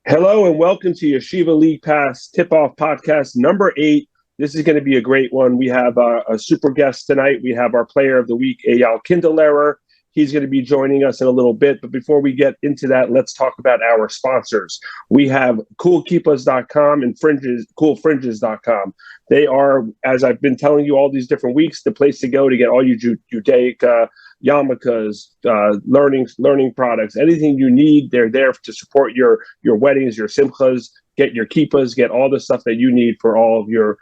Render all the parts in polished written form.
Hello and welcome to Yeshiva League Pass Tip-Off Podcast number 8. This is going to be a great one. We have a super guest tonight. We have our player of the week, Eyal Kinderlehrer. He's going to be joining us in a little bit. But before we get into that, let's talk about our sponsors. We have coolkeepahs.com and coolfringes.com. They are, as I've been telling you all these different weeks, the place to go to get all your Judaic yarmulkes, learning products, anything you need. They're there to support your weddings, your simchas, get your kippahs, get all the stuff that you need for all of your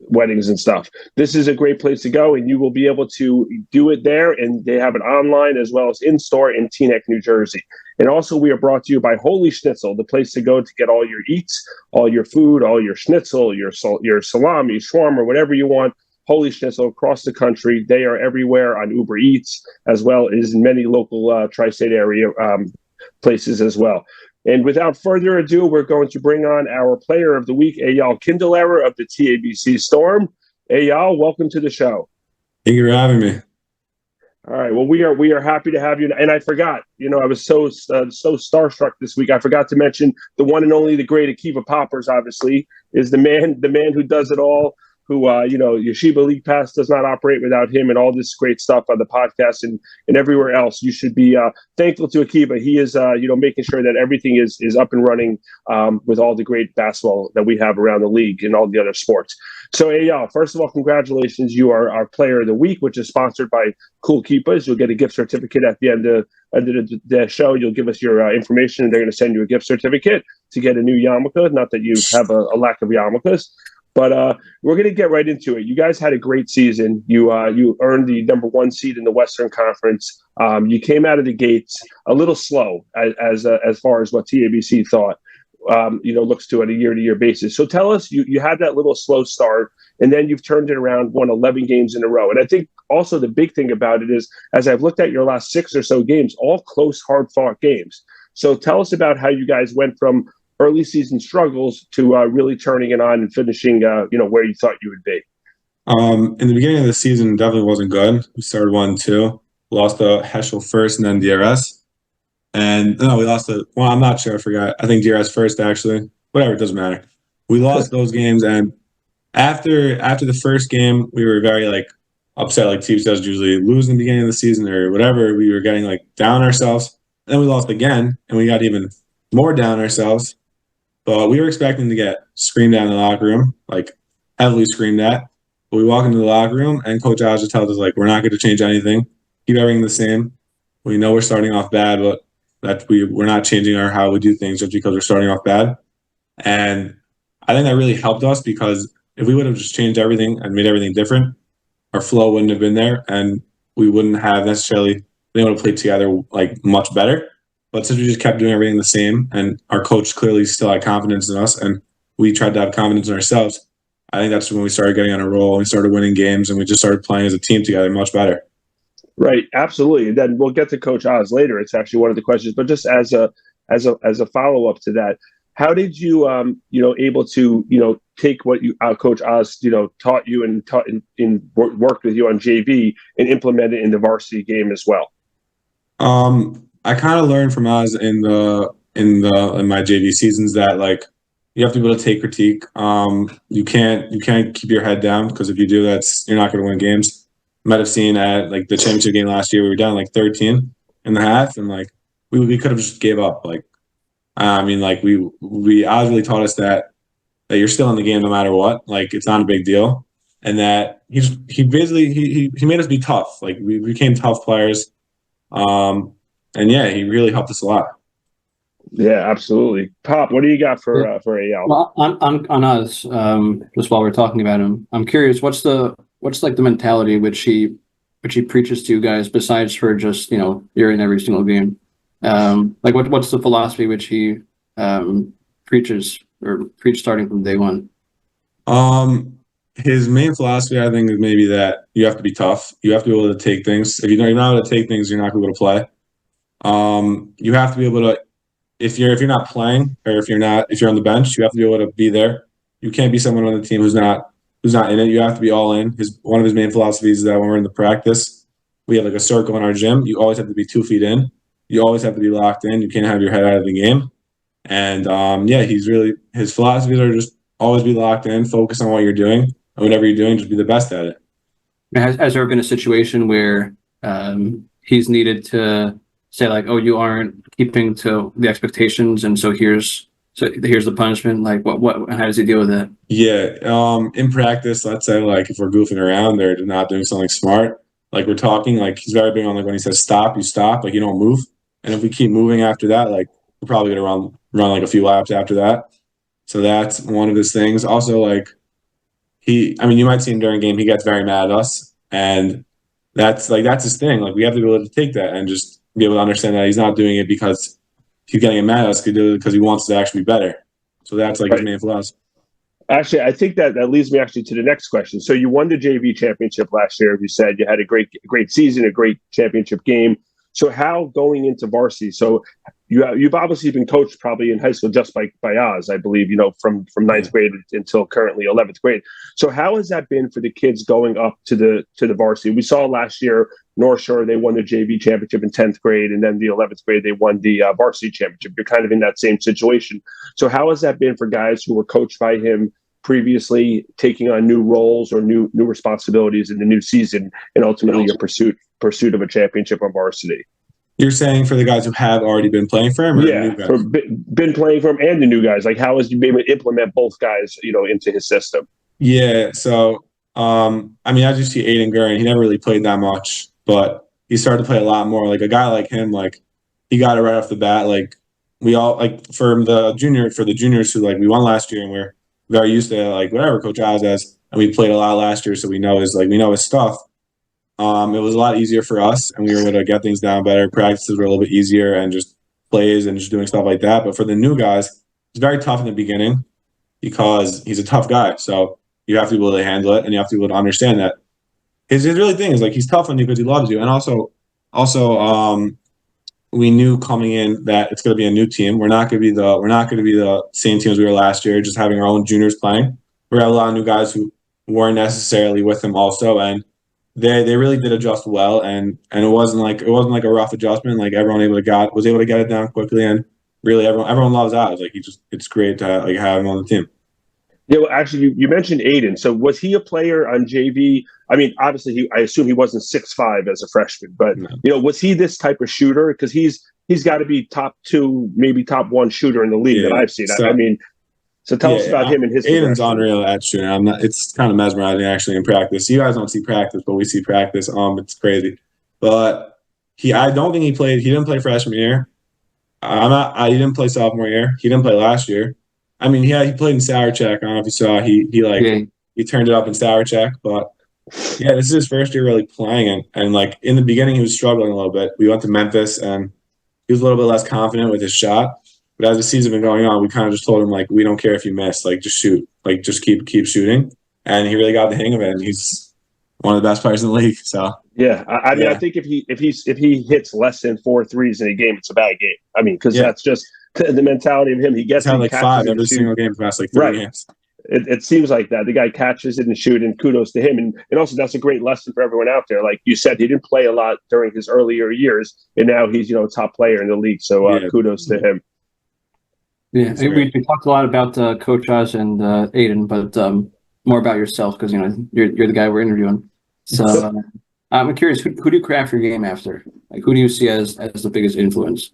weddings and stuff. This is a great place to go, and you will be able to do it there. And they have it online as well as in store in Teaneck, New Jersey. And also, we are brought to you by Holy Schnitzel, the place to go to get all your eats, all your food, all your schnitzel, your salami, shawarma, whatever you want. Holy Schnitzel across the country. They are everywhere on Uber Eats, as well as in many local tri-state area places as well. And without further ado, we're going to bring on our player of the week, Eyal Kinderlehrer of the TABC Storm. Eyal, welcome to the show. Thank you for having me. All right. Well, we are happy to have you. And I forgot, I was so starstruck this week. I forgot to mention the one and only, the great Akiva Poppers, obviously, is the man who does it all. Who, Yeshiva League Pass does not operate without him, and all this great stuff on the podcast and everywhere else. You should be thankful to Akiva. He is, making sure that everything is up and running with all the great basketball that we have around the league and all the other sports. So, Eyal, first of all, congratulations. You are our player of the week, which is sponsored by Cool Keepahs. You'll get a gift certificate at the end of the show. You'll give us your information, and they're going to send you a gift certificate to get a new yarmulke. Not that you have a lack of yarmulkes. But we're going to get right into it. You guys had a great season. You earned the number 1 seed in the Western Conference. You came out of the gates a little slow as far as what TABC thought. Looks to on a year-to-year basis. So tell us, you had that little slow start, and then you've turned it around, won 11 games in a row. And I think also the big thing about it is, as I've looked at your last 6 or so games, all close, hard-fought games. So tell us about how you guys went from early season struggles to really turning it on and finishing, where you thought you would be. In the beginning of the season, definitely wasn't good. We started 1-2, lost to Heschel first, and then DRS. And no, we lost to. Well, I'm not sure. I forgot. I think DRS first, actually. Whatever, it doesn't matter. We lost those games, and after the first game, we were very upset. Like teams does usually lose in the beginning of the season or whatever. We were getting down ourselves. And then we lost again, and we got even more down ourselves. But we were expecting to get screamed at in the locker room, heavily screamed at. But we walk into the locker room, and Coach Oz just tells us, we're not going to change anything. Keep everything the same. We know we're starting off bad, but that we're not changing how we do things just because we're starting off bad. And I think that really helped us, because if we would have just changed everything and made everything different, our flow wouldn't have been there, and we wouldn't have necessarily been able to play together much better. But since we just kept doing everything the same, and our coach clearly still had confidence in us, and we tried to have confidence in ourselves, I think that's when we started getting on a roll, and we started winning games, and we just started playing as a team together much better. Right, absolutely. And then we'll get to Coach Oz later. It's actually one of the questions, but just as a follow up to that, how did you able to take what Coach Oz taught you and worked with you on JV and implement it in the varsity game as well? I kind of learned from Oz in my JV seasons that you have to be able to take critique. You can't keep your head down, because if you do, you're not going to win games. You might have seen at the championship game last year, we were down 13 in the half, and we could have just gave up. Oz really taught us that you're still in the game no matter what. It's not a big deal, and that he made us be tough. We became tough players. And yeah, he really helped us a lot. Yeah, absolutely. Pop, what do you got for Eyal? Well, on us, just while we're talking about him, I'm curious, what's the mentality which he preaches to you guys, besides for just you're in every single game? What's the philosophy which he preached starting from day one? His main philosophy, I think, is maybe that you have to be tough. You have to be able to take things. If you're not able to take things, you're not going to be able to play. You have to be able to, if you're not playing, or if you're on the bench, you have to be able to be there. You can't be someone on the team who's not in it. You have to be all in. One of his main philosophies is that when we're in the practice, we have a circle in our gym. You always have to be 2 feet in. You always have to be locked in. You can't have your head out of the game. And his philosophies are just always be locked in, focus on what you're doing, and whatever you're doing, just be the best at it. Has there been a situation where he's needed to say like, "Oh, you aren't keeping to the expectations, and so here's the punishment"? Like, what? How does he deal with that? Yeah, in practice, let's say like if we're goofing around or not doing something smart, like we're talking, like he's very big on like when he says stop, you stop, like you don't move. And if we keep moving after that, like we're probably gonna run like a few laps after that. So that's one of his things. Also, like you might see him during game, he gets very mad at us, and that's his thing. Like we have to be able to take that and just be able to understand that he's not doing it because he's getting mad at us, because he wants to actually be better. So that's like his main philosophy. Actually, I think that leads me actually to the next question. So you won the JV championship last year. You said you had a great season, a great championship game. So how going into varsity? So you've obviously been coached probably in high school just by Oz, I believe, from ninth grade until currently 11th grade. So how has that been for the kids going up to the varsity? We saw last year North Shore, they won the JV championship in 10th grade, and then the 11th grade they won the varsity championship. You're kind of in that same situation. So how has that been for guys who were coached by him previously, taking on new roles or new responsibilities in the new season, and ultimately your pursuit of a championship on varsity? You're saying for the guys who have already been playing for him, or yeah, the new guys? Been playing for him and the new guys. Like, how has he been able to implement both guys, into his system? Yeah, so as you see, Aiden Gurin, he never really played that much, but he started to play a lot more. Like a guy like him, like he got it right off the bat. Like we all like for the juniors who like we won last year, and we're very used to like whatever Coach Oz has, and we played a lot last year, so we know his stuff. It was a lot easier for us, and we were able to get things down better. Practices were a little bit easier, and just plays and just doing stuff like that. But for the new guys, it's very tough in the beginning because he's a tough guy. So you have to be able to handle it, and you have to be able to understand that. His really thing is like he's tough on you because he loves you, and also we knew coming in that it's going to be a new team. We're not going to be the same team as we were last year, just having our own juniors playing. We have a lot of new guys who weren't necessarily with him also, and they really did adjust well, and it wasn't like a rough adjustment. Like everyone was able to get it down quickly, and really everyone loves Oz. Like it's great to have him on the team. Yeah, well, actually, you mentioned Aiden. So was he a player on JV? I mean, obviously, I assume he wasn't 6'5" as a freshman, but No. Was he this type of shooter? Because he's got to be top 2, maybe top 1 shooter in the league that I've seen. So tell us about him and his. Aiden's unreal at shooting. It's kind of mesmerizing actually in practice. You guys don't see practice, but we see practice. It's crazy. But I don't think he played. He didn't play freshman year. He didn't play sophomore year. He didn't play last year. I mean, he played in Sour Check. I don't know if you saw. He turned it up in Sour Check, but yeah, this is his first year really playing, and like in the beginning he was struggling a little bit. We went to Memphis and he was a little bit less confident with his shot. But as the season been going on, we kind of just told him like, we don't care if you miss, like just shoot, like just keep shooting, and he really got the hang of it, and he's one of the best players in the league. So yeah, I mean, I think if he hits less than 4 threes in a game, it's a bad game. I mean, because that's just the mentality of him. He gets like 5 every single game for the past like 3 games. It seems like that. The guy catches it and shoots, and kudos to him. And also, that's a great lesson for everyone out there. Like you said, he didn't play a lot during his earlier years, and now he's a top player in the league. So kudos to him. Yeah, we talked a lot about Coach Oz and Aiden, but more about yourself because you're the guy we're interviewing. So I'm curious, who do you craft your game after? Like, who do you see as the biggest influence?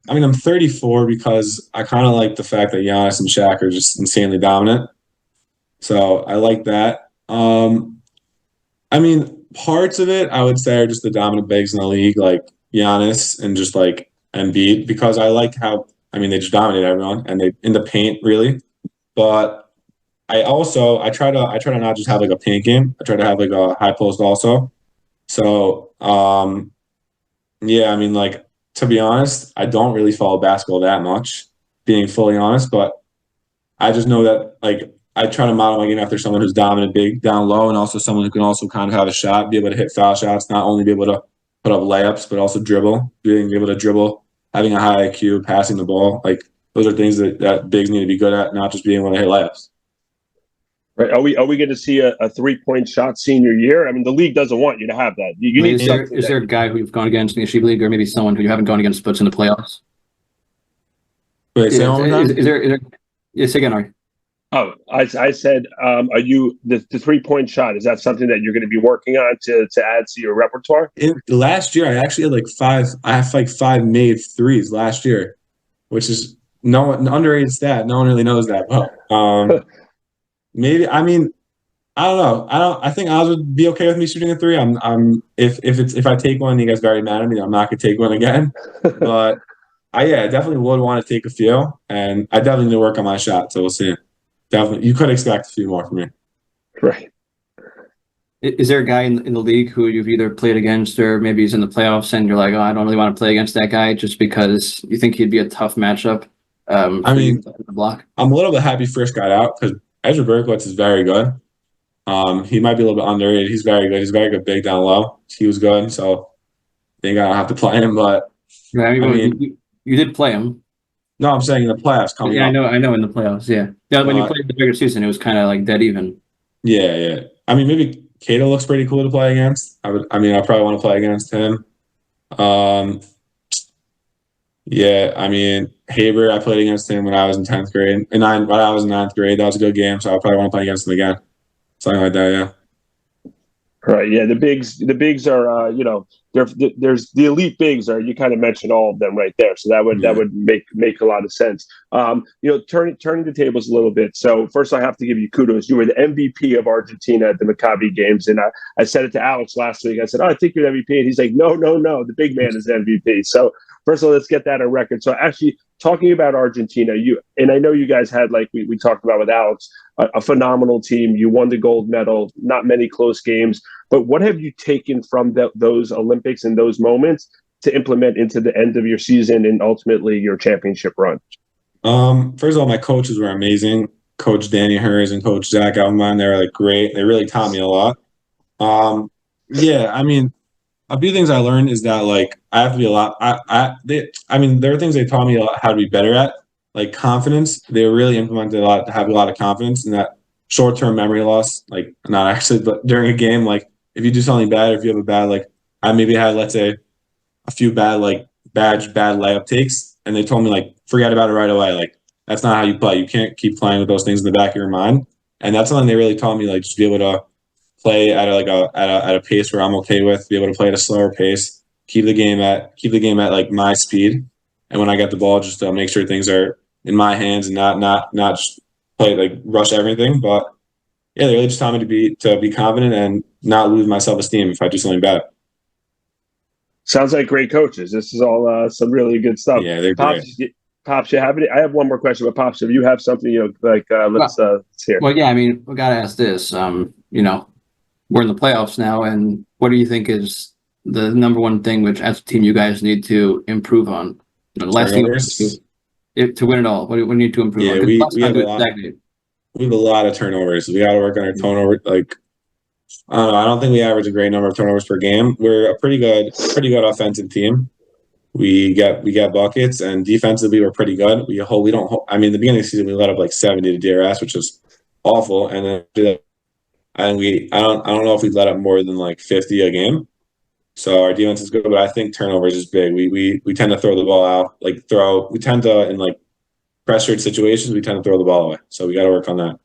I mean, I'm 34 because I kind of like the fact that Giannis and Shaq are just insanely dominant. So I like that. I mean, parts of it I would say are just the dominant bigs in the league, like Giannis and just like Embiid, because I like how they just dominate everyone and they in the paint really. But I try to not just have like a paint game. I try to have like a high post also. So I mean, like, to be honest, I don't really follow basketball that much, being fully honest, but I just know that like I try to model my game after someone who's dominant big down low, and also someone who can also kind of have a shot, be able to hit foul shots, not only be able to put up layups, but also dribble, being able to dribble, having a high IQ, passing the ball. Like those are things that bigs need to be good at, not just being able to hit layups. Right? Are we going to see a 3-point shot senior year? I mean, the league doesn't want you to have that. Is there a guy who you've gone against in the Yeshiva league, or maybe someone who you haven't gone against but's in the playoffs? Wait, say one more time? Is there? Yes, again, Ari. Oh, I said, are you the 3-point shot? Is that something that you're going to be working on to add to your repertoire? Last year, I actually had like 5. I have like 5 made threes last year, which is an underrated stat. No one really knows that. But maybe, I mean, I don't know. I think Oz would be okay with me shooting a 3. If I take one, you guys very mad at me. I'm not gonna take one again. But I definitely would want to take a few, and I definitely need to work on my shot. So we'll see. Definitely, you could expect a few more from me. Right. Is there a guy in the league who you've either played against or maybe he's in the playoffs and you're like, oh, I don't really want to play against that guy just because you think he'd be a tough matchup? I mean, the block. I'm a little bit happy Frisch got out because Ezra Berkowitz is very good. He might be a little bit underrated. He's very good. He's very good big down low. He was good, so I think I don't have to play him. But Yeah, I mean, you did play him. No, I'm saying in the playoffs coming up. I know in the playoffs, yeah. When you played the regular season, it was kind of like dead even. Yeah. I mean, maybe Cato looks pretty cool to play against. I probably want to play against him. I mean, Haber, I played against him when I was in 10th grade. When I was in 9th grade, that was a good game, so I probably want to play against him again. Something like that, yeah. Right. Yeah. The bigs are, there's the elite bigs are, you kind of mentioned all of them right there. So that would make a lot of sense. Turning the tables a little bit. So first I have to give you kudos. You were the MVP of Argentina at the Maccabi games. And I said it to Alex last week. I said, I think you're the MVP. And he's like, no, the big man is the MVP. So first of all, let's get that on record. So actually talking about Argentina, and I know you guys had, like we talked about with Alex, a phenomenal team. You won the gold medal, not many close games. But what have you taken from those Olympics and those moments to implement into the end of your season and ultimately your championship run? First of all, my coaches were amazing. Coach Danny Hers and Coach Zach Elman, they were like great. They really taught me a lot. I mean, a few things I learned is that like I have to be a lot. There are things they taught me how to be better at, like confidence. They really implemented a lot to have a lot of confidence in that short-term memory loss. Like not actually, but during a game, like if you do something bad, or if you have a bad, like I maybe had, let's say, a few bad bad layup takes, and they told me like forget about it right away. Like that's not how you play. You can't keep playing with those things in the back of your mind. And that's something they really taught me, like just be able to play at a pace where I'm okay with, be able to play at a slower pace, keep the game at like my speed, and when I get the ball, just to make sure things are in my hands and not just play like rush everything. But yeah, they really just taught me to be confident and not lose my self-esteem if I do something bad. Sounds like great coaches. This is all some really good stuff. Yeah, they're Pops, great. Pops, you have any? I have one more question, but Pops, if you have something, let's hear. Well, yeah, I mean, we got to ask this. We're in the playoffs now, and what do you think is the number one thing which, as a team, you guys need to improve on? The last thing to win it all. What do we need to improve on? We have a lot of turnovers. We got to work on our turnover. Like, I don't know. I don't think we average a great number of turnovers per game. We're a pretty good offensive team. We get buckets, and defensively we're pretty good. The beginning of the season we let up like 70 to DRS, which is awful. And then I don't know if we let up more than like 50 a game. So our defense is good, but I think turnovers is big. We tend to throw the ball out. We tend to, in like pressured situations, we tend to throw the ball away. So we got to work on that.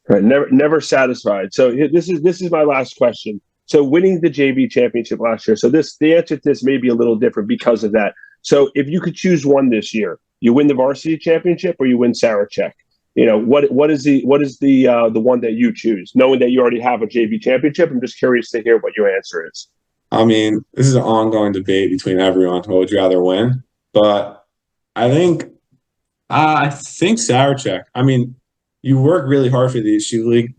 Right, never satisfied. So this is my last question. So winning the JV championship last year. So the answer to this may be a little different because of that. So if you could choose one this year, you win the varsity championship or you win Sarachek. What is the one that you choose? Knowing that you already have a JV championship, I'm just curious to hear what your answer is. I mean, this is an ongoing debate between everyone. What would you rather win? But I think Sarachek. I mean, you work really hard for the Yeshiva League.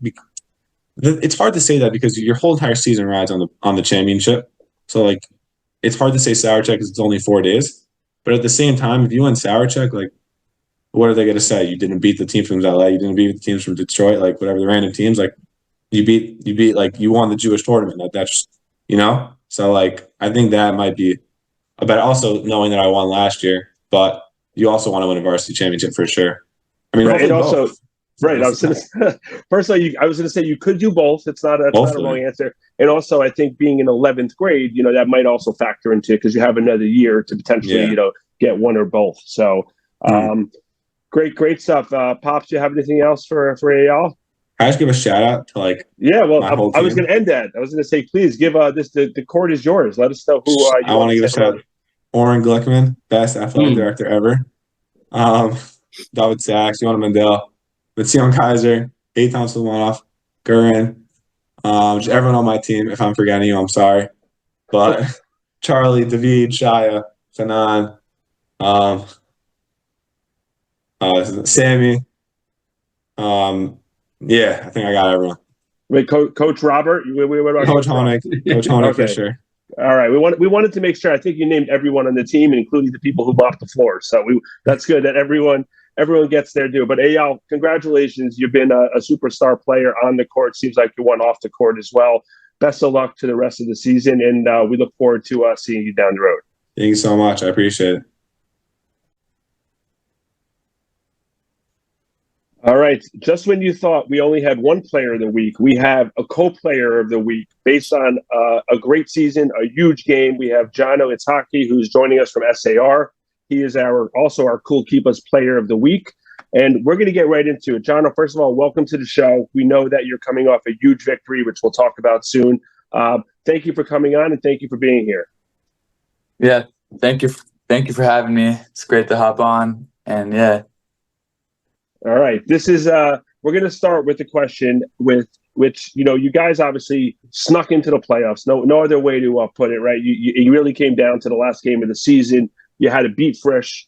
It's hard to say that because your whole entire season rides on the championship. So like, it's hard to say Sarachek because it's only 4 days. But at the same time, if you win Sarachek, like, what are they going to say? You didn't beat the team from LA. You didn't beat the teams from Detroit. Like whatever the random teams. Like you beat like you won the Jewish tournament. That's So like I think that might be about also knowing that I won last year. But you also want to win a varsity championship for sure. I mean, right, and also. Both. Right. I was going to say you could do both. It's not a wrong answer. And also, I think being in 11th grade, that might also factor into it because you have another year to potentially, get one or both. So Great stuff. Pops, do you have anything else for Eyal? I just give a shout out to my whole I was team. going to end that. I was going to say, please give the court is yours. Let us know who you I want to give a shout out. Oren Glickman, best athletic director ever. David Sachs, Jonah Mendel, Mitzion Kaiser, Eitan Sulmanov, Gurin, just everyone on my team. If I'm forgetting you, I'm sorry. But Charlie, David, Shaya, Fanan, Sammy. Yeah, I think I got everyone. Wait, Coach Robert? What about Coach Honig? Coach Honig for sure. All right, we wanted to make sure. I think you named everyone on the team, including the people who mopped the floor. So that's good that everyone gets their due. But Eyal, congratulations! You've been a superstar player on the court. Seems like you won off the court as well. Best of luck to the rest of the season, and we look forward to seeing you down the road. Thank you so much. I appreciate it. All right. Just when you thought we only had one player of the week, we have a co-player of the week based on a great season, a huge game. We have Jono Itzhaki, who's joining us from SAR. He is also our Cool Kippahs player of the week. And we're going to get right into it. Jono, first of all, welcome to the show. We know that you're coming off a huge victory, which we'll talk about soon. Thank you for coming on, and thank you for being here. Yeah, thank you. Thank you for having me. It's great to hop on. And yeah. All right. This is we're going to start with the question with which, you guys obviously snuck into the playoffs. No other way to put it, right? You really came down to the last game of the season. You had to beat Frisch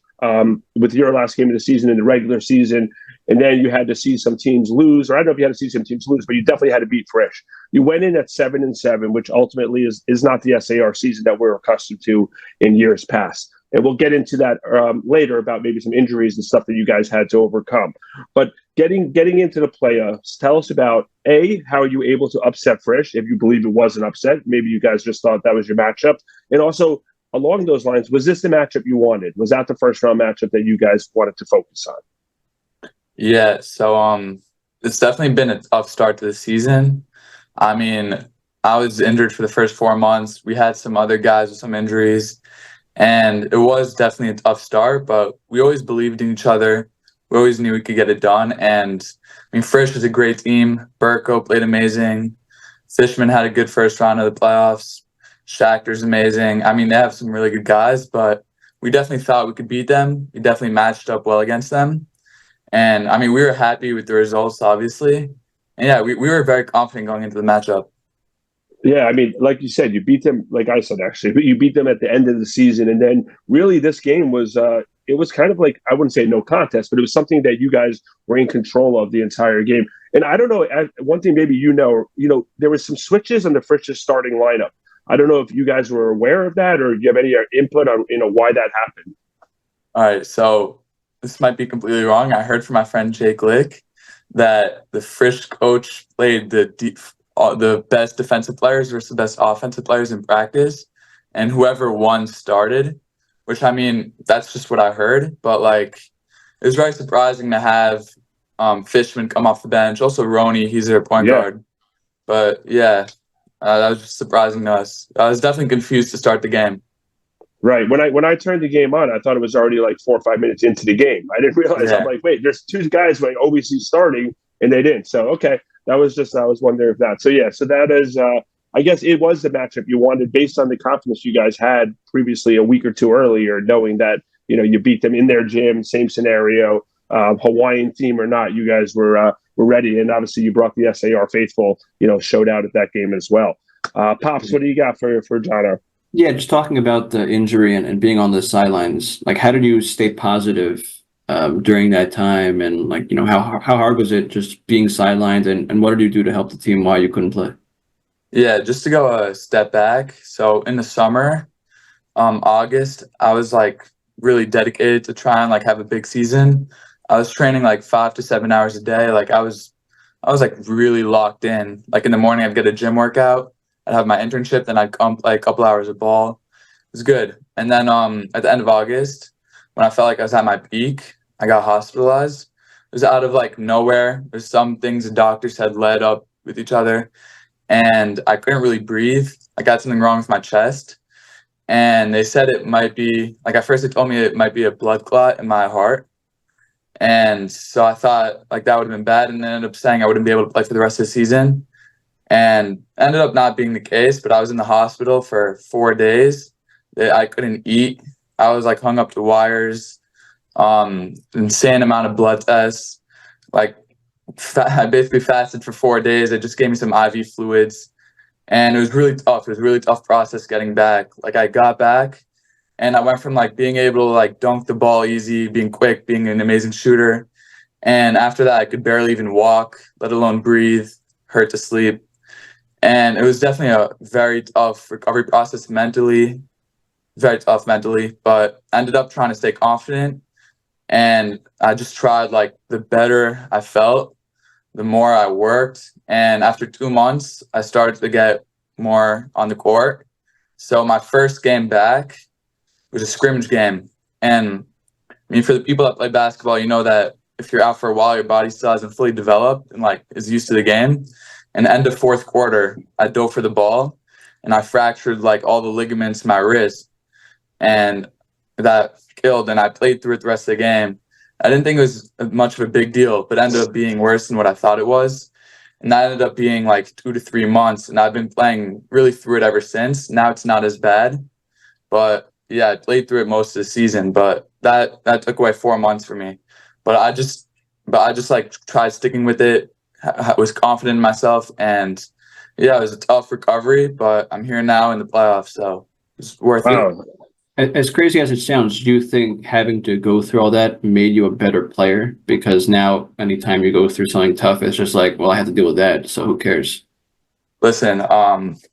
with your last game of the season in the regular season. And then you had to see some teams lose, or I don't know if you had to see some teams lose, but you definitely had to beat Frisch. You went in at 7-7, which ultimately is not the SAR season that we're accustomed to in years past. And we'll get into that later about maybe some injuries and stuff that you guys had to overcome. But getting into the playoffs, tell us about, how you were able to upset Frisch, if you believe it was an upset. Maybe you guys just thought that was your matchup. And also, along those lines, was this the matchup you wanted? Was that the first round matchup that you guys wanted to focus on? Yeah, so it's definitely been a tough start to the season. I mean, I was injured for the first 4 months. We had some other guys with some injuries. And it was definitely a tough start, but we always believed in each other. We always knew we could get it done. And I mean, Frisch was a great team. Burko played amazing. Fishman had a good first round of the playoffs. Schachter's amazing. I mean, they have some really good guys, but we definitely thought we could beat them. We definitely matched up well against them. And I mean, we were happy with the results, obviously. And yeah, we were very confident going into the matchup. Yeah, I mean, like you said, you beat them, like I said, actually, but you beat them at the end of the season. And then really this game was, it was kind of like, I wouldn't say no contest, but it was something that you guys were in control of the entire game. And I don't know, one thing maybe there was some switches on the Frisch's starting lineup. I don't know if you guys were aware of that or do you have any input on, why that happened? All right, so this might be completely wrong. I heard from my friend Jacob Bukobza that the Frisch coach played the best defensive players versus the best offensive players in practice, and whoever won started, which, I mean, that's just what I heard. But, it was very surprising to have Fishman come off the bench. Also, Roney, he's their point guard. But, yeah, that was just surprising to us. I was definitely confused to start the game. Right. When I turned the game on, I thought it was already 4 or 5 minutes into the game. I didn't realize. Yeah. I'm like, wait, there's two guys who I always see starting, and they didn't. So, okay. I was wondering if that. So, yeah, so that is, I guess it was the matchup you wanted based on the confidence you guys had previously a week or two earlier, knowing that, you beat them in their gym, same scenario, Hawaiian team or not, you guys were ready. And obviously you brought the SAR faithful, showed out at that game as well. Pops, what do you got for Jono? Yeah, just talking about the injury and being on the sidelines, how did you stay positive during that time, and how hard was it just being sidelined, and what did you do to help the team while you couldn't play? Yeah, just to go a step back. So in the summer, August, I was really dedicated to try and have a big season. I was training 5 to 7 hours a day. I was really locked in. In the morning, I'd get a gym workout. I'd have my internship, then I'd come play a couple hours of ball. It was good. And then at the end of August, when I felt like I was at my peak, I got hospitalized. It was out of nowhere. There's some things the doctors had led up with each other, and I couldn't really breathe. I got something wrong with my chest, and they said it might be at first they told me it might be a blood clot in my heart, And so I thought like that would have been bad, and then ended up saying I wouldn't be able to play for the rest of the season. And ended up not being the case, but I was in the hospital for 4 days. I couldn't eat. I was like hung up to wires, insane amount of blood tests. Like I basically fasted for 4 days. They just gave me some IV fluids, and it was really tough. It was a really tough process getting back. Like I got back, and I went from like being able to like dunk the ball easy, being quick, being an amazing shooter, and after that I could barely even walk, let alone breathe, hurt to sleep. And it was definitely a very tough recovery process mentally, very tough mentally, but I ended up trying to stay confident. And I just tried, like, the better I felt, the more I worked. And after 2 months, I started to get more on the court. So my first game back was a scrimmage game. And I mean, for the people that play basketball, you know that if you're out for a while, your body still hasn't fully developed and like is used to the game. And end of fourth quarter, I dove for the ball and I fractured like all the ligaments in my wrist, and that killed. And I played through it the rest of the game. I didn't think it was much of a big deal, but ended up being worse than what I thought it was. And that ended up being like 2 to 3 months. And I've been playing really through it ever since. Now it's not as bad, but yeah, I played through it most of the season, but that took away 4 months for me. But I just like tried sticking with it. I was confident in myself, and yeah, it was a tough recovery, but I'm here now in the playoffs, so it's worth it. Wow. As crazy as it sounds, do you think having to go through all that made you a better player? Because now anytime you go through something tough, it's just like, well, I have to deal with that, so who cares? Listen,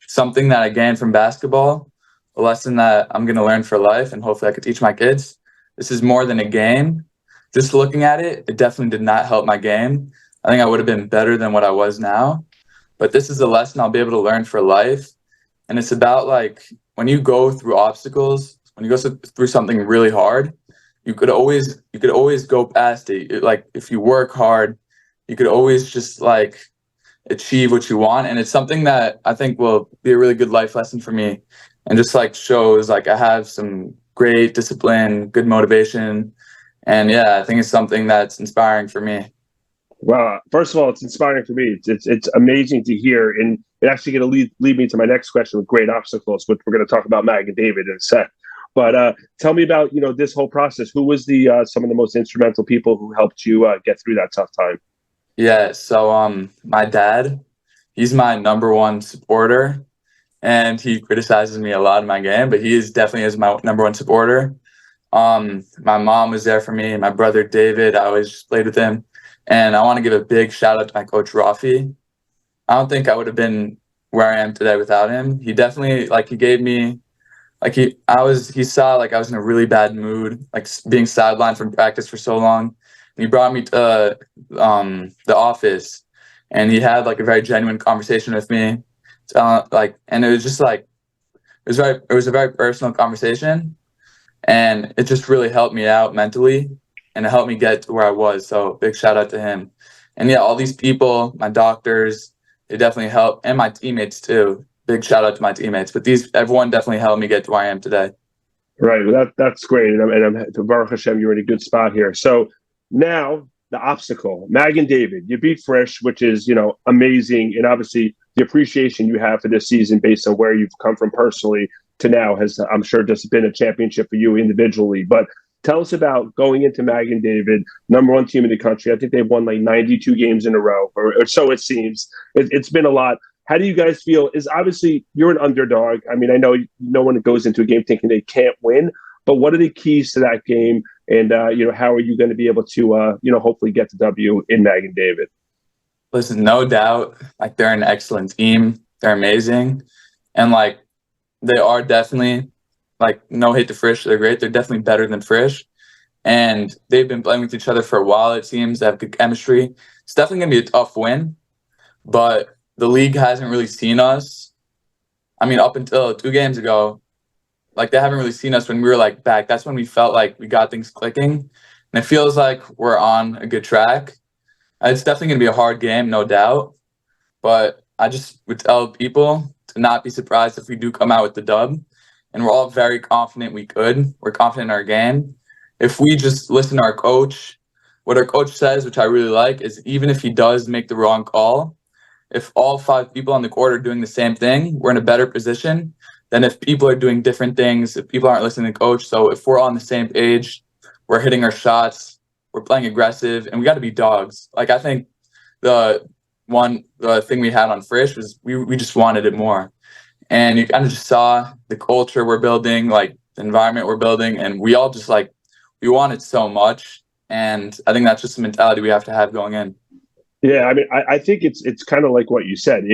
something that I gained from basketball, a lesson that I'm going to learn for life, and hopefully I could teach my kids. This is more than a game. Just looking at it, it definitely did not help my game. I think I would have been better than what I was now. But this is a lesson I'll be able to learn for life. And it's about like when you go through obstacles, when you go through something really hard, you could always go past it. Like if you work hard, you could always just like achieve what you want. And it's something that I think will be a really good life lesson for me, and just like shows like I have some great discipline, good motivation. And yeah, I think it's something that's inspiring for me. Well, first of all, it's inspiring for me. It's amazing to hear, and it actually going to lead me to my next question with great obstacles, which we're going to talk about Magen David in a sec. But tell me about this whole process. Who was the some of the most instrumental people who helped you get through that tough time? Yeah, so my dad, he's my number one supporter, and he criticizes me a lot in my game, but he is definitely is my number one supporter. My mom was there for me, my brother David, I always just played with him. And I want to give a big shout out to my coach Rafi. I don't think I would have been where I am today without him. He definitely he gave me he saw like I was in a really bad mood, like being sidelined from practice for so long. And he brought me to the office, and he had like a very genuine conversation with me. And it was just like it was a very personal conversation, and it just really helped me out mentally, and it helped me get to where I was. So big shout out to him. And yeah, all these people, my doctors, they definitely helped, and my teammates too. Big shout out to my teammates. But everyone definitely helped me get to where I am today. Right. Well, that's great. And I'm to Baruch Hashem, you're in a good spot here. So now the obstacle, Magen David, you beat Frisch, which is, amazing. And obviously the appreciation you have for this season based on where you've come from personally to now has, I'm sure, just been a championship for you individually. But tell us about going into Magen David, number one team in the country. I think they've won like 92 games in a row, or so it seems. It's been a lot. How do you guys feel? Is obviously you're an underdog. I mean, I know no one goes into a game thinking they can't win, but what are the keys to that game? And, how are you going to be able to, hopefully get the W in Magen David? Listen, no doubt, like they're an excellent team. They're amazing. And like, they are definitely, like, no hate to Frisch, they're great. They're definitely better than Frisch. And they've been playing with each other for a while, it seems. They have good chemistry. It's definitely going to be a tough win, but the league hasn't really seen us. I mean, up until 2 games ago, like, they haven't really seen us when we were, like, back. That's when we felt like we got things clicking. And it feels like we're on a good track. It's definitely going to be a hard game, no doubt. But I just would tell people to not be surprised if we do come out with the dub. And we're all very confident we could. We're confident in our game. If we just listen to our coach, what our coach says, which I really like, is even if he does make the wrong call, if all 5 people on the court are doing the same thing, we're in a better position than if people are doing different things, if people aren't listening to coach. So if we're on the same page, we're hitting our shots, we're playing aggressive, and we got to be dogs. Like, I think the thing we had on Frisch was we just wanted it more. And you kind of just saw the culture we're building, like the environment we're building, and we all just we want it so much. And I think that's just the mentality we have to have going in. Yeah, I mean, I think it's kind of like what you said.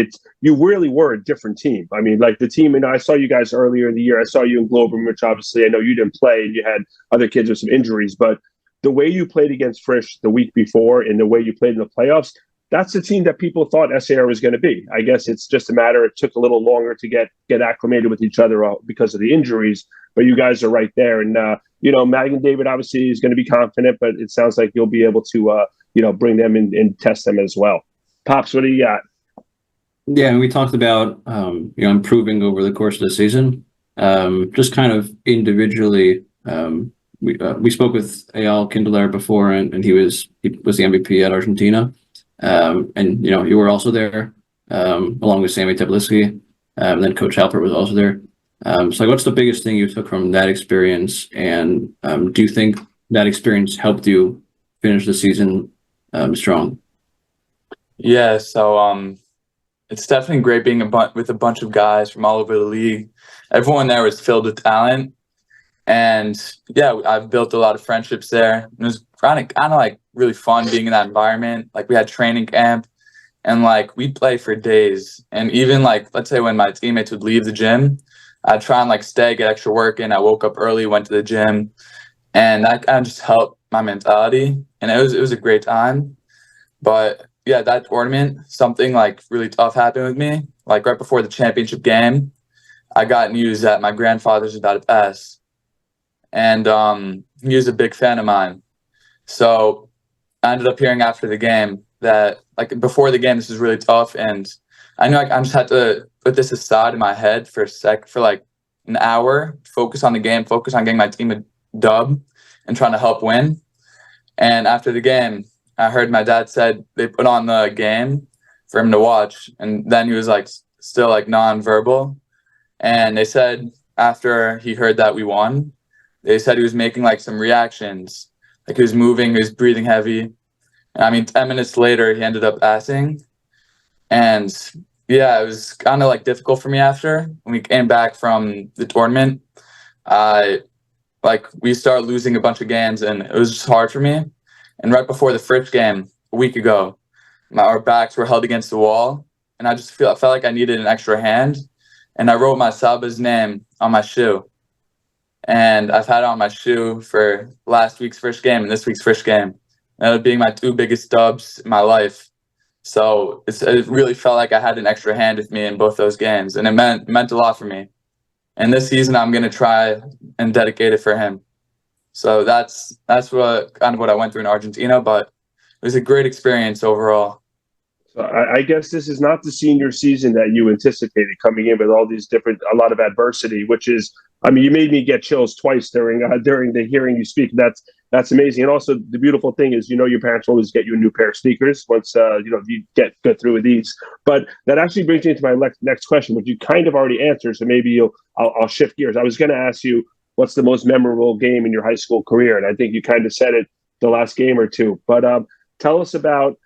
You really were a different team. I mean, like the team, and I saw you guys earlier in the year. I saw you in Glover, which obviously I know you didn't play, and you had other kids with some injuries. But the way you played against Frisch the week before, and the way you played in the playoffs, that's the team that people thought SAR was going to be. I guess it's just a matter. It took a little longer to get acclimated with each other because of the injuries. But you guys are right there, and Magen David obviously is going to be confident, but it sounds like you'll be able to. Bring them in and test them as well. Pops, what do you got? Yeah, and we talked about improving over the course of the season. Just kind of individually, we spoke with Eyal Kinderlehrer before, and he was the MVP at Argentina, and you were also there along with Sammy Tepliski, and then Coach Halpert was also there. So, what's the biggest thing you took from that experience, and do you think that experience helped you finish the season strong? Yeah, so it's definitely great being with a bunch of guys from all over the league. Everyone there was filled with talent, and yeah, I've built a lot of friendships there. It was kind of really fun being in that environment. Like, we had training camp, and we'd play for days. And even let's say when my teammates would leave the gym, I'd try and stay, get extra work in. I woke up early, went to the gym, and that kind of just helped my mentality. And it was a great time. But yeah, that tournament, something really tough happened with me. Right before the championship game, I got news that my grandfather's about to pass. And he was a big fan of mine. So I ended up hearing after the game that before the game, this was really tough. And I knew I just had to put this aside in my head for an hour, focus on the game, focus on getting my team a dub and trying to help win. And after the game, I heard my dad said they put on the game for him to watch. And then he was still non-verbal. And they said after he heard that we won, they said he was making some reactions. He was moving, he was breathing heavy. And I mean, 10 minutes later, he ended up passing. And yeah, it was kind of difficult for me after. When we came back from the tournament, we started losing a bunch of games, and it was just hard for me. And right before the Frisch game a week ago, our backs were held against the wall, and I felt like I needed an extra hand. And I wrote my Saba's name on my shoe. And I've had it on my shoe for last week's Frisch game and this week's Frisch game. And it being my 2 biggest dubs in my life. So it really felt like I had an extra hand with me in both those games, and it meant a lot for me. And this season, I'm going to try and dedicate it for him. So that's what I went through in Argentina, but it was a great experience overall. So I guess this is not the senior season that you anticipated, coming in with all these a lot of adversity, which is, I mean, you made me get chills twice during the hearing you speak. That's amazing. And also the beautiful thing is, your parents always get you a new pair of sneakers once, you get through with these. But that actually brings me to my next question, which you kind of already answered. So maybe I'll shift gears. I was going to ask you, what's the most memorable game in your high school career? And I think you kind of said it the last game or two. But tell us about,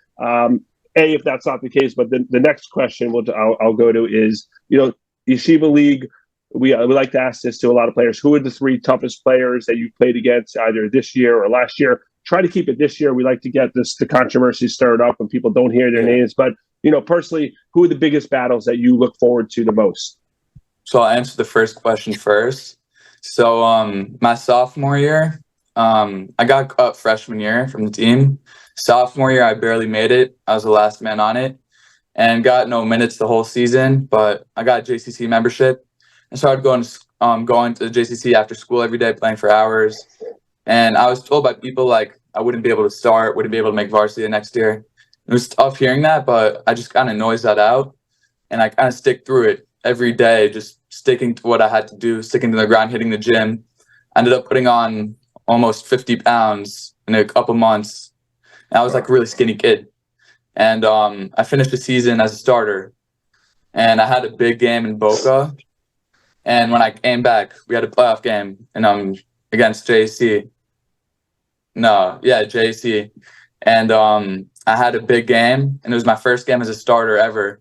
if that's not the case, but the next question I'll go to is, Yeshiva League, we like to ask this to a lot of players. Who are the 3 toughest players that you played against either this year or last year? Try to keep it this year. We like to get the controversy stirred up when people don't hear their names. But, personally, who are the biggest battles that you look forward to the most? So I'll answer the first question first. So my sophomore year, I got cut freshman year from the team. Sophomore year, I barely made it. I was the last man on it and got no minutes the whole season, but I got JCC membership and started going to the JCC after school every day, playing for hours. And I was told by people I wouldn't be able to start, wouldn't be able to make varsity the next year. It was tough hearing that, but I just kind of noised that out, and I kind of stick through it every day, just sticking to what I had to do, sticking to the grind, hitting the gym. I ended up putting on almost 50 pounds in a couple months. And I was like a really skinny kid. And I finished the season as a starter. And I had a big game in Boca. And when I came back, we had a playoff game against JC. No, yeah, JC. And I had a big game, and it was my first game as a starter ever.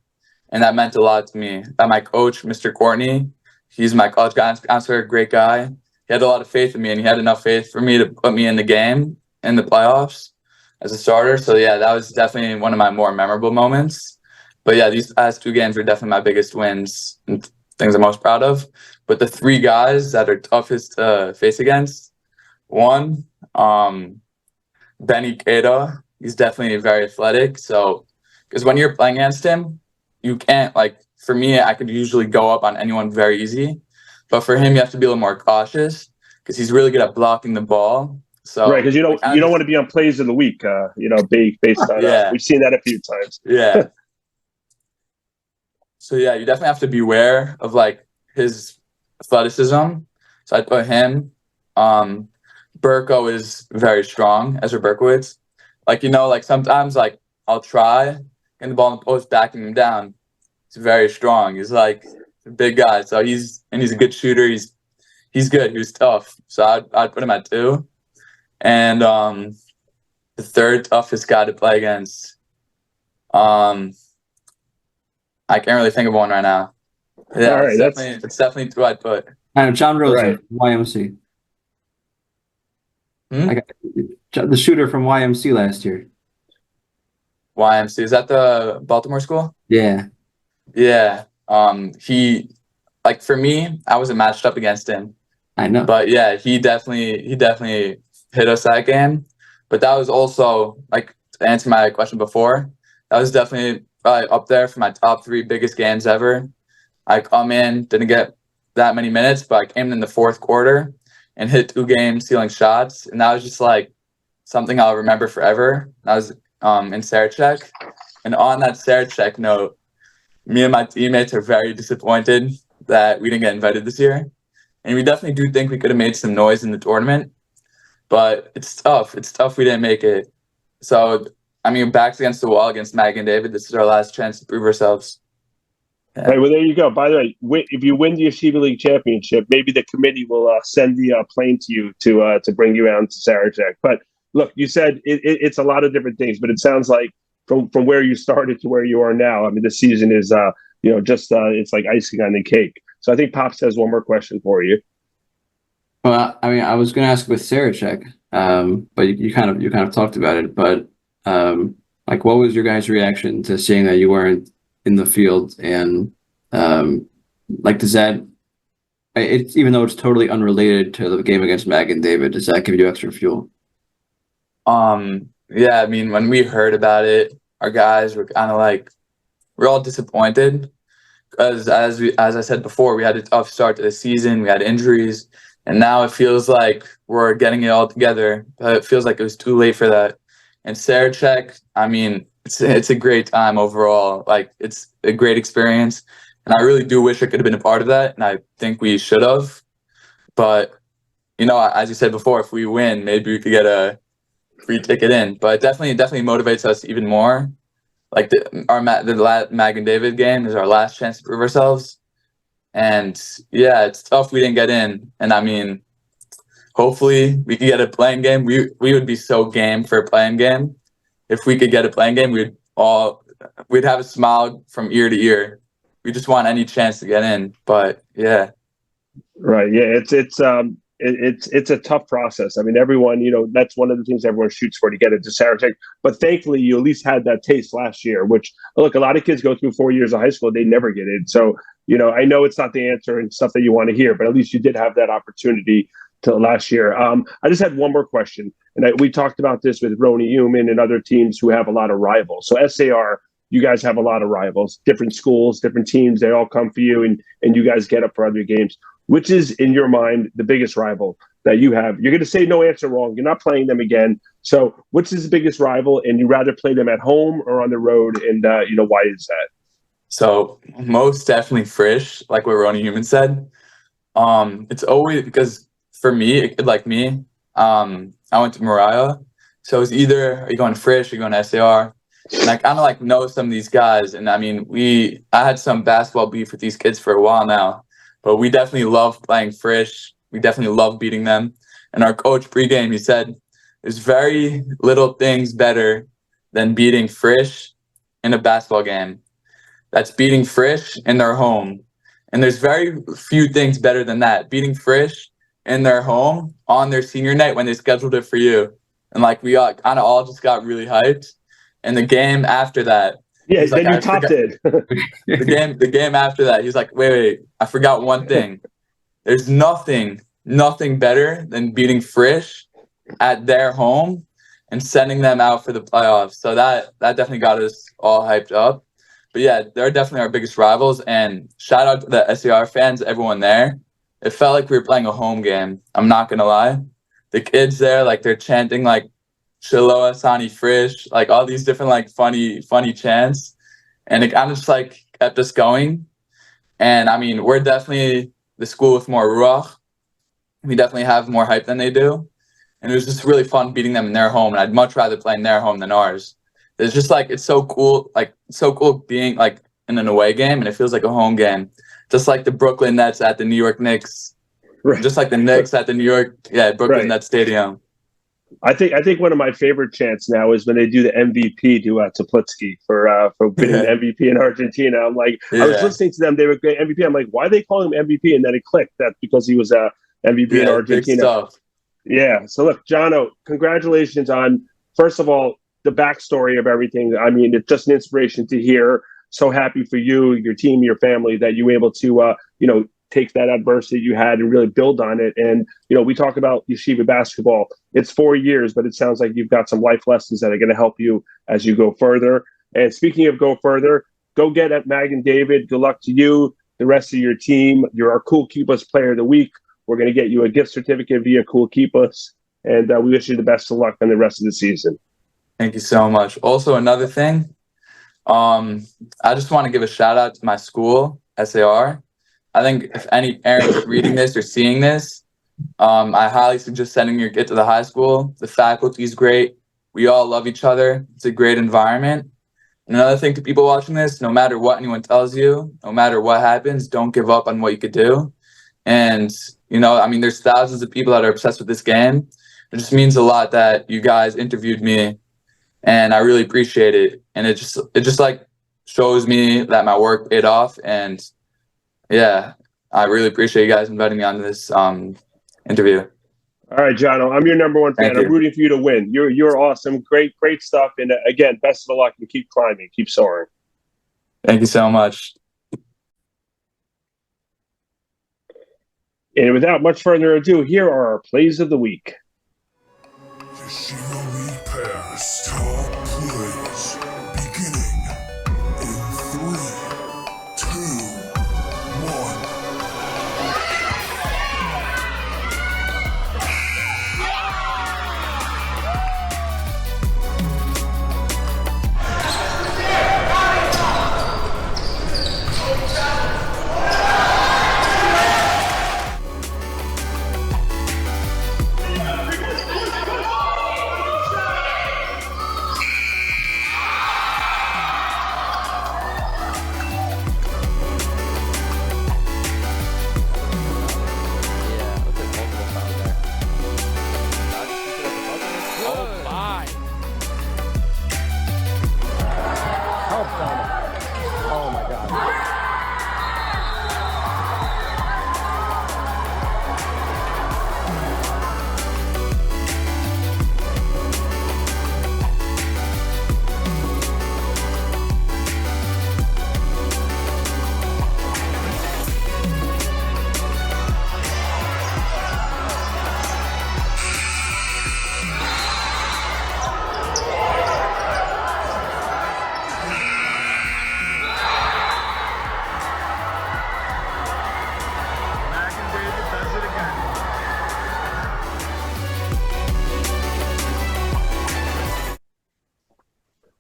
And that meant a lot to me. That my coach, Mr. Courtney, he's my college counselor, great guy. He had a lot of faith in me, and he had enough faith for me to put me in the game, in the playoffs as a starter. So, yeah, that was definitely one of my more memorable moments. But, yeah, these past 2 games were definitely my biggest wins and things I'm most proud of. But the 3 guys that are toughest to face against, one, Benny Keita, he's definitely very athletic. So, because when you're playing against him, you can't, like, for me, I could usually go up on anyone very easy. But for him, you have to be a little more cautious because he's really good at blocking the ball. So Right, because you don't want to be on plays of the week, based on we've seen that a few times. Yeah. So yeah, you definitely have to beware of like his athleticism. So I put him. Burko is very strong, Ezra Berkowitz. Like, like sometimes like I'll try and the ball in the post backing him down. He's very strong. He's like a big guy. So he's a good shooter. He's good. He was tough. So I'd put him at 2. And the third toughest guy to play against. I can't really think of one right now. Yeah, all right, it's definitely 2 I'd put. I know John Rosen, Right. YMC. Hmm? The shooter from YMC last year. YMC, is that the Baltimore school? Yeah. Yeah. He, like, for me, I wasn't matched up against him. I know. But yeah, he definitely hit us that game. But that was also, like, to answer my question before, that was definitely probably up there for my top 3 biggest games ever. I come in, didn't get that many minutes, but I came in the 4th quarter and hit 2 games stealing shots. And that was just like something I'll remember forever. That was in Sarachek. And on that Sarachek note, me and my teammates are very disappointed that we didn't get invited this year. And we definitely do think we could have made some noise in the tournament. But it's tough. It's tough we didn't make it. So, I mean, backs against the wall against Magen David. This is our last chance to prove ourselves. Yeah. Right, well, there you go. By the way, if you win the Yeshiva League Championship, maybe the committee will send the plane to you to bring you out to Sarachek. But look, you said it's a lot of different things, but it sounds like from where you started to where you are now, I mean, the season is, it's like icing on the cake. So I think Pops has one more question for you. Well, I mean, I was going to ask with Sarachek, but you kind of talked about it. But like, what was your guys' reaction to seeing that you weren't in the field? And like, does that, even though it's totally unrelated to the game against Magen David, does that give you extra fuel? Yeah, I mean, when we heard about it, our guys were kind of like, we're all disappointed because as I said before, we had a tough start to the season. We had injuries, and now it feels like we're getting it all together. But it feels like it was too late for that. And Sarachek, I mean, it's a great time overall. Like, it's a great experience, and I really do wish I could have been a part of that. And I think we should have. But as you said before, if we win, maybe we could get a free ticket in. But it definitely motivates us even more. Like the Magen David game is our last chance to prove ourselves. And yeah, it's tough we didn't get in. And I mean, hopefully we could get a playing game. We would be so game for a playing game. If we could get a playing game, we'd have a smile from ear to ear. We just want any chance to get in. But yeah. Right. Yeah. It's a tough process. I mean, everyone, that's one of the things everyone shoots for to get into Sarachek. But thankfully, you at least had that taste last year, which, look, a lot of kids go through 4 years of high school, they never get in. So, I know it's not the answer and stuff that you want to hear, but at least you did have that opportunity to last year. I just had one more question. And we talked about this with Roni Uman and other teams who have a lot of rivals. So SAR, you guys have a lot of rivals, different schools, different teams. They all come for you and you guys get up for other games. Which is, in your mind, the biggest rival that you have? You're going to say no answer wrong. You're not playing them again. So which is the biggest rival, and you rather play them at home or on the road? And, why is that? So most definitely Frisch, like what Roni Uman said. It's always because for me, I went to Mariah. So it's either are you going Frisch, or you going to SAR? And I kind of like know some of these guys. And I mean, I had some basketball beef with these kids for a while now, but we definitely love playing Frisch. We definitely love beating them. And our coach pregame, he said, there's very little things better than beating Frisch in a basketball game. That's beating Frisch in their home. And there's very few things better than that. Beating Frisch in their home on their senior night when they scheduled it for you. And like we kind of all just got really hyped. And the game after that, Yeah, he's then like, you topped it. the game after that, he's like, wait, I forgot one thing. There's nothing better than beating Frisch at their home and sending them out for the playoffs. So that definitely got us all hyped up. But yeah, they're definitely our biggest rivals. And shout out to the SAR fans, everyone there. It felt like we were playing a home game. I'm not gonna lie. The kids there, like they're chanting like Shiloh, Sani Frisch, like all these different like funny chants. And it kind of just like kept us going. And I mean, we're definitely the school with more ruach. We definitely have more hype than they do. And it was just really fun beating them in their home. And I'd much rather play in their home than ours. It's just like, it's so cool. Like, it's so cool being like in an away game and it feels like a home game. Just like the Brooklyn Nets at the New York Knicks. Right. Just like the Knicks at the New York, Brooklyn Right. Nets Stadium. I think one of my favorite chants now is when they do the MVP to Teplitsky for winning the MVP in Argentina. I'm like, I was listening to them; they were great MVP. I'm like, why are they calling him MVP? And then it clicked that because he was MVP in Argentina. Big stuff. Yeah. So look, Jono, congratulations on first of all the backstory of everything. I mean, it's just an inspiration to hear. So happy for you, your team, your family that you were able to take that adversity you had and really build on it. And, we talk about Yeshiva basketball. It's 4 years, but it sounds like you've got some life lessons that are going to help you as you go further. And speaking of go further, go get at Magen David. Good luck to you, the rest of your team. You're our Cool Kippahs Player of the Week. We're going to get you a gift certificate via Cool Kippahs. And we wish you the best of luck on the rest of the season. Thank you so much. Also, another thing, I just want to give a shout out to my school, SAR. I think if any parents reading this or seeing this, I highly suggest sending your kid to the high school. The faculty is great. We all love each other. It's a great environment. And another thing to people watching this, no matter what anyone tells you, no matter what happens, don't give up on what you could do. And, there's thousands of people that are obsessed with this game. It just means a lot that you guys interviewed me, and I really appreciate it. And it just like shows me that my work paid off. And yeah, I really appreciate you guys inviting me on this interview. All right, Jono, I'm your number one fan. I'm rooting for you to win. You're awesome. Great stuff. And again, best of luck and keep climbing, keep soaring. Thank you so much. And without much further ado, here are our plays of the week. Yeshiva League Pass top plays beginning in 3, 2, 1.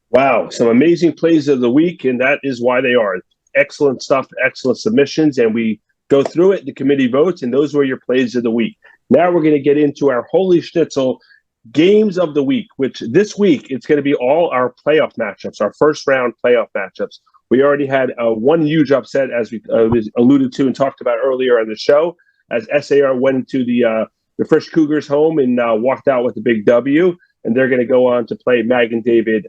Wow, some amazing plays of the week, and that is why they are. Excellent stuff, excellent submissions, and we go through it, the committee votes, and those were your plays of the week. Now we're going to get into our Holy Schnitzel. games of the week, which this week it's going to be all our playoff matchups, our first round playoff matchups. We already had one huge upset, as we was alluded to and talked about earlier on the show, as SAR went into the Fresh Cougars home and walked out with a big W, and they're going to go on to play Magen David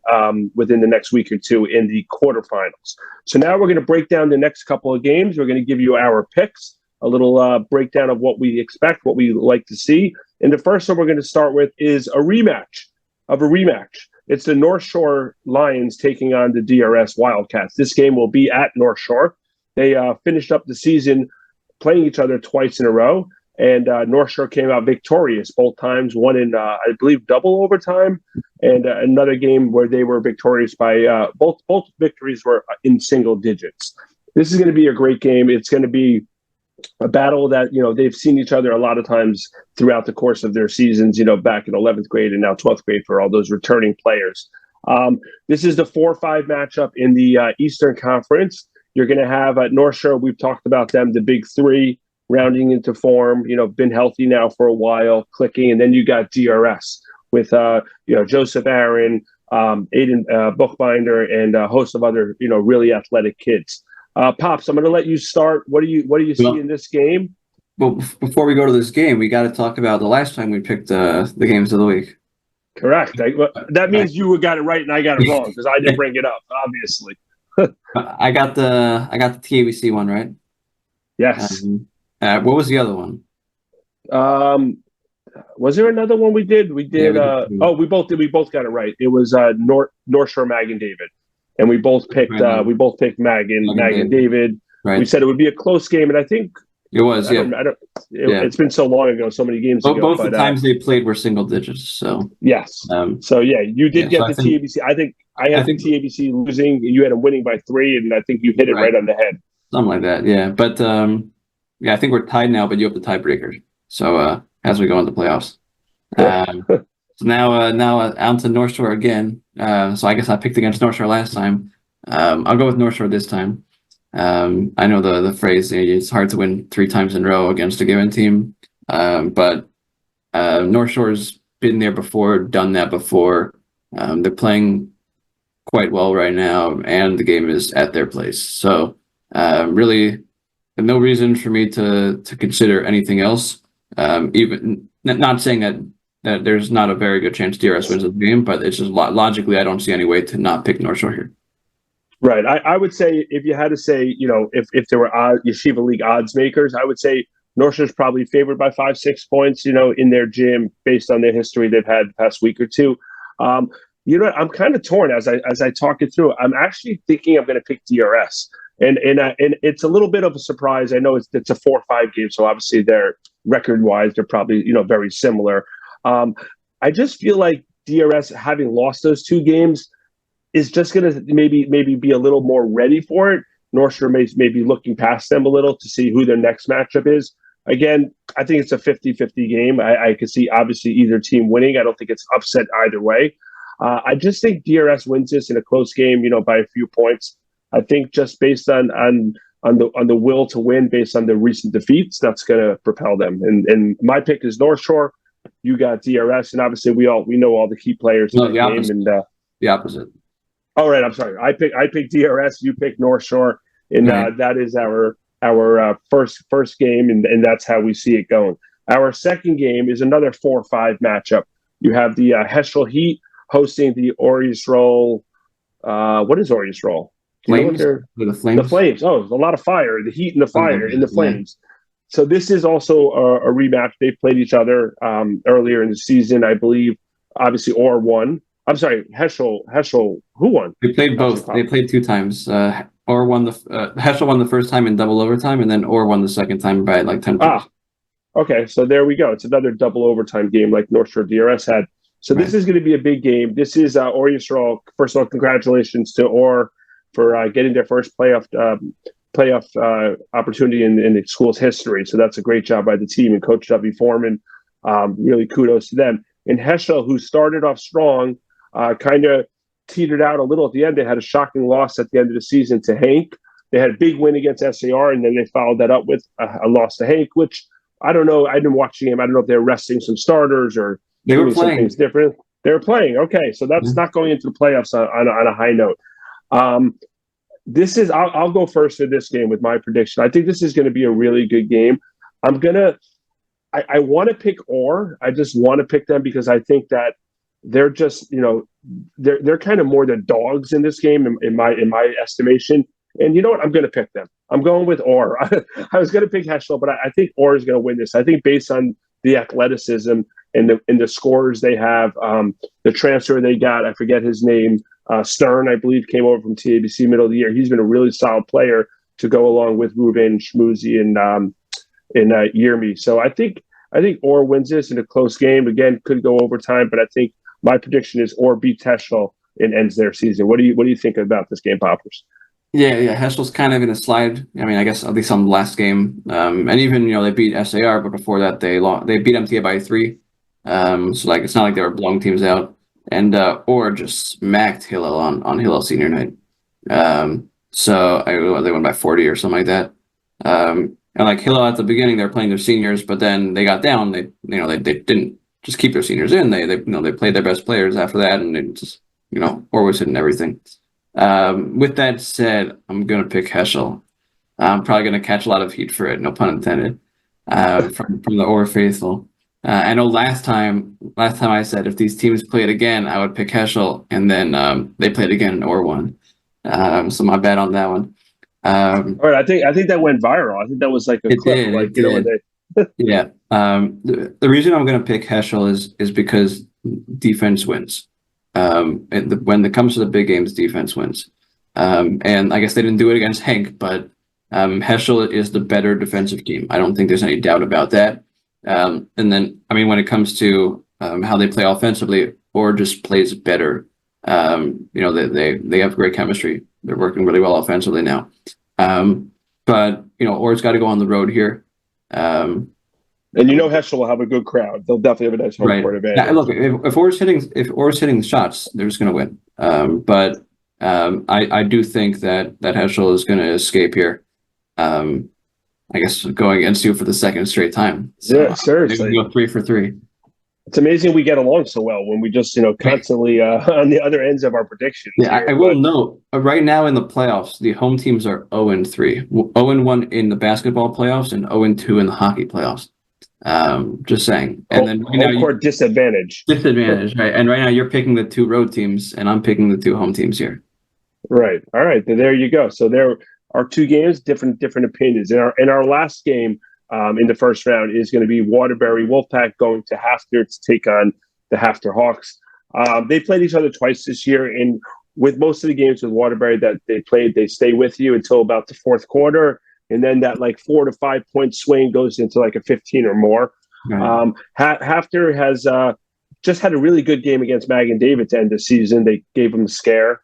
within the next week or two in the quarterfinals. So now we're going to break down the next couple of games. We're going to give you our picks, a little breakdown of what we expect, what we like to see. And the first one we're going to start with is a rematch of a rematch. It's the North Shore Lions taking on the DRS Wildcats. This game will be at North Shore. They finished up the season playing each other twice in a row, and North Shore came out victorious both times, one in, I believe, double overtime, and another game where they were victorious by both victories were in single digits. This is going to be a great game. It's going to be a battle that, they've seen each other a lot of times throughout the course of their seasons, back in 11th grade and now 12th grade for all those returning players. This is the 4-5 matchup in the Eastern Conference. You're going to have at North Shore, we've talked about them, the big three rounding into form, been healthy now for a while, clicking. And then you got DRS with, Joseph Aaron, Aiden Buchbinder, and a host of other, really athletic kids. Pops, I'm going to let you start. What do you see in this game? Well, before we go to this game, we got to talk about the last time we picked the games of the week. Correct. That means you got it right and I got it wrong because I didn't bring it up, obviously. I got the TABC one right. Yes. What was the other one? Was there another one we did? We did. We both did. We both got it right. It was North Shore Magen David. And we both picked Magen David. Right. We said it would be a close game, and I think it was. It's been so long ago, so many games ago. Both the times they played were single digits. So yes. You did get the TABC. I think I had the TABC losing. You had them winning by 3, and I think you hit it right on the head. Something like that. Yeah, but I think we're tied now. But you have the tiebreaker. So as we go into playoffs. So now on to North Shore again. So I guess I picked against North Shore last time. I'll go with North Shore this time. I know the phrase, it's hard to win 3 times in a row against a given team. But North Shore's been there before, done that before. They're playing quite well right now, and the game is at their place. So really no reason for me to consider anything else. Even not saying that there's not a very good chance DRS wins the game, but it's just logically, I don't see any way to not pick North Shore here. Right. I would say if you had to say, if there were Yeshiva League odds makers, I would say North Shore's probably favored by 5-6 points, in their gym based on their history they've had the past week or two. I'm kind of torn as I talk it through. I'm actually thinking I'm going to pick DRS. And it's a little bit of a surprise. I know it's a 4-5 game, so obviously they're record-wise, they're probably, very similar. I just feel like DRS, having lost those 2 games, is just going to maybe be a little more ready for it. North Shore may be looking past them a little to see who their next matchup is. Again, I think it's a 50-50 game. I could see obviously either team winning. I don't think it's upset either way. I just think DRS wins this in a close game, by a few points. I think just based on the will to win, based on the recent defeats, that's going to propel them. And my pick is North Shore. You got DRS, and obviously we know all the key players in the game. And the opposite. All right, I'm sorry. I pick DRS. You pick North Shore, and that is our first game, and that's how we see it going. Our second game is another 4-5 matchup. You have the Heschel Heat hosting the Ohr Yisroel. What is Ohr Yisroel? Flames? The Flames? The Flames. Oh, there's a lot of fire. The Heat and the fire in the Flames. So this is also a rematch. They played each other earlier in the season, I believe. Obviously, Ohr won. I'm sorry, Heschel. Who won? They played both. They played 2 times. Ohr won Heschel won the first time in double overtime, and then Ohr won the second time by like 10 points. Okay, so there we go. It's another double overtime game like North Shore DRS had. So this is going to be a big game. This is Ohr Yisroel. First of all, congratulations to Ohr for getting their first playoff opportunity in the school's history. So that's a great job by the team and Coach W. Foreman. Really kudos to them. And Heschel, who started off strong, kind of teetered out a little at the end. They had a shocking loss at the end of the season to Hank. They had a big win against SAR, and then they followed that up with a loss to Hank, which I don't know. I didn't watch the game. I don't know if they're resting some starters or They were doing some playing. things different. They were playing. Okay, so that's not going into the playoffs on a high note. This is. I'll go first for this game with my prediction. I think this is going to be a really good game. I want to pick Ohr. I just want to pick them because I think that they're just, they're kind of more the dogs in this game in my estimation. And you know what? I'm going to pick them. I'm going with Ohr. I was going to pick Heschel, but I think Ohr is going to win this. I think based on the athleticism and the scores they have, the transfer they got, I forget his name, Stern, I believe, came over from TABC middle of the year. He's been a really solid player to go along with Ruben, Schmoozy, and Yirmi. So I think Ohr wins this in a close game. Again, could go overtime, but I think my prediction is Ohr beats Heschel and ends their season. What do you think about this game, Poppers? Yeah. Heschel's kind of in a slide. I mean, I guess at least on the last game, and even they beat SAR, but before that they beat MTA by 3. So like it's not like they were blowing teams out. And Ohr just smacked Hillel on Hillel senior night. So they won by 40 or something like that. And like Hillel at the beginning, they're playing their seniors, but then they got down. They didn't just keep their seniors in. They played their best players after that, and it just Ohr was hitting everything. With that said, I'm gonna pick Heschel. I'm probably gonna catch a lot of heat for it, no pun intended, from the Ohr faithful. I know last time I said if these teams played again, I would pick Heschel, and then they played again and Ohr won. So my bad on that one. All right, I think that went viral. I think that was like a clip. Yeah. The reason I'm going to pick Heschel is because defense wins. When it comes to the big games, defense wins. And I guess they didn't do it against Henk, but Heschel is the better defensive team. I don't think there's any doubt about that. And then, I mean, when it comes to how they play offensively, Ohr just plays better. They have great chemistry. They're working really well offensively now. But Ohr's got to go on the road here. And Heschel will have a good crowd. They'll definitely have a nice home court advantage. Yeah, look, if Ohr's hitting the shots, they're just going to win. But I do think that Heschel is going to escape here. I guess going against you for the second straight time. So, yeah, seriously. Go 3 for 3. It's amazing we get along so well when we just constantly on the other ends of our predictions. Yeah, I will note right now in the playoffs, the home teams are 0-3, 0-1 in the basketball playoffs, and 0-2 in the hockey playoffs. Just saying. And then home court disadvantage. Disadvantage, right? And right now you're picking the 2 road teams, and I'm picking the 2 home teams here. Right. All right. There you go. So there are 2 games, different opinions. In our last game in the first round is going to be Waterbury Wolfpack going to HAFTR to take on the HAFTR Hawks. They played each other twice this year, and with most of the games with Waterbury that they played, they stay with you until about the fourth quarter. And then that 4 to 5 point swing goes into a 15 or more. Right. HAFTR has just had a really good game against Magen David to end the season. They gave them a scare.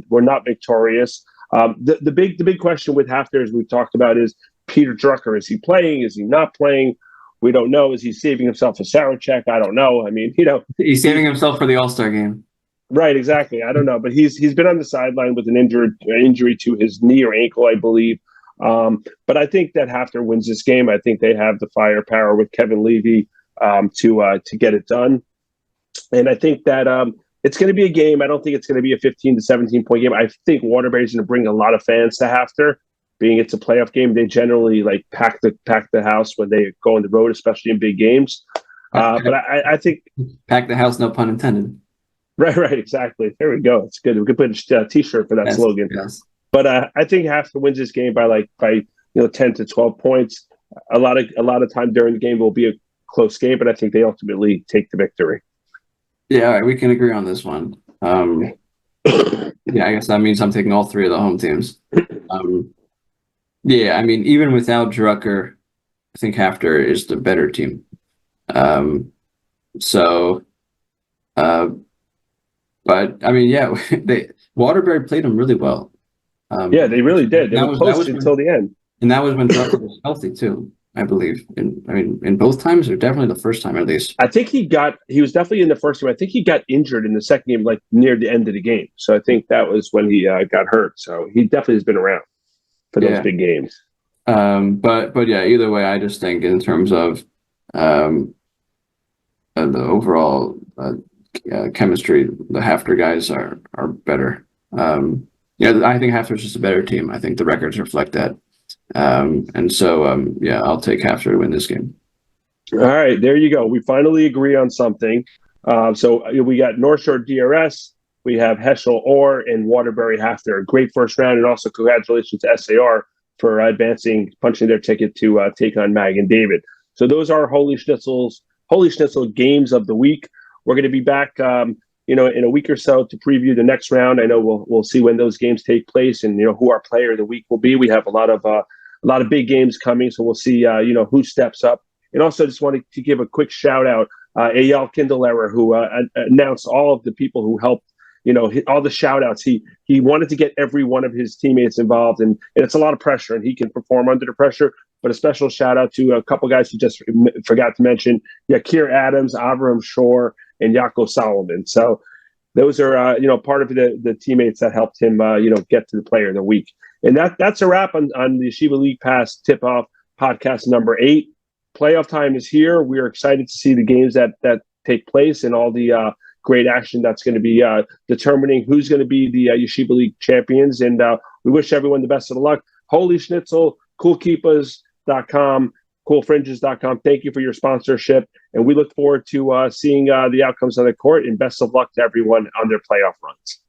Were not victorious. The big question with HAFTR, as we've talked about, is Peter Drucker. Is he playing? Is he not playing? We don't know. Is he saving himself a sour check? I don't know. I mean, he's saving himself for the All-Star game. Right, exactly. I don't know, but he's been on the sideline with an injury to his knee or ankle, I believe. But I think that HAFTR wins this game. I think they have the firepower with Kevin Levy to get it done. And I think that it's going to be a game. I don't think it's going to be a 15 to 17 point game. I think Waterbury's going to bring a lot of fans to HAFTR. Being it's a playoff game, they generally pack the house when they go on the road, especially in big games. But I think pack the house, no pun intended. Right, exactly. There we go. It's good. We could put a T-shirt for that slogan. Yes. But I think HAFTR wins this game by 10 to 12 points. A lot of time during the game will be a close game, but I think they ultimately take the victory. Yeah, all right, we can agree on this one. Yeah, I guess that means I'm taking all 3 of the home teams. Yeah, I mean, even without Drucker, I think HAFTR is the better team. But I mean, yeah, Waterbury played them really well. Yeah, they really did. They were close until the end. And that was when Drucker was healthy too, I believe. In both times, or definitely the first time at least. I think he was definitely in the first game. I think he got injured in the second game, near the end of the game. So I think that was when he got hurt. So he definitely has been around for those big games. But yeah, either way, I just think in terms of the overall chemistry, the HAFTR guys are better. I think HAFTR is just a better team. I think the records reflect that. And so, I'll take HAFTR to win this game. All right, there you go. We finally agree on something. So we got North Shore DRS, we have Heschel Ohr and Waterbury HAFTR. Great first round, and also congratulations to SAR for punching their ticket to take on Magen David. So those are Holy Schnitzel games of the week. We're going to be back, in a week or so to preview the next round. I know we'll see when those games take place, and who our player of the week will be. We have a lot of big games coming, so we'll see who steps up. And also, just wanted to give a quick shout out, Eyal Kinderlehrer, who announced all of the people who helped. All the shout outs. He wanted to get every one of his teammates involved, and it's a lot of pressure, and he can perform under the pressure. But a special shout out to a couple guys he just forgot to mention: Yakir Adams, Avram Shore, and Jacob Solomon. So those are part of the teammates that helped him get to the player of the week. And that's a wrap on the Yeshiva League Pass tip off podcast number 8. Playoff time is here. We are excited to see the games that take place and all the great action that's going to be determining who's going to be the Yeshiva League champions. And we wish everyone the best of luck. Holy Schnitzel, coolkeepahs.com, coolfringes.com. Thank you for your sponsorship. And we look forward to seeing the outcomes on the court, and best of luck to everyone on their playoff runs.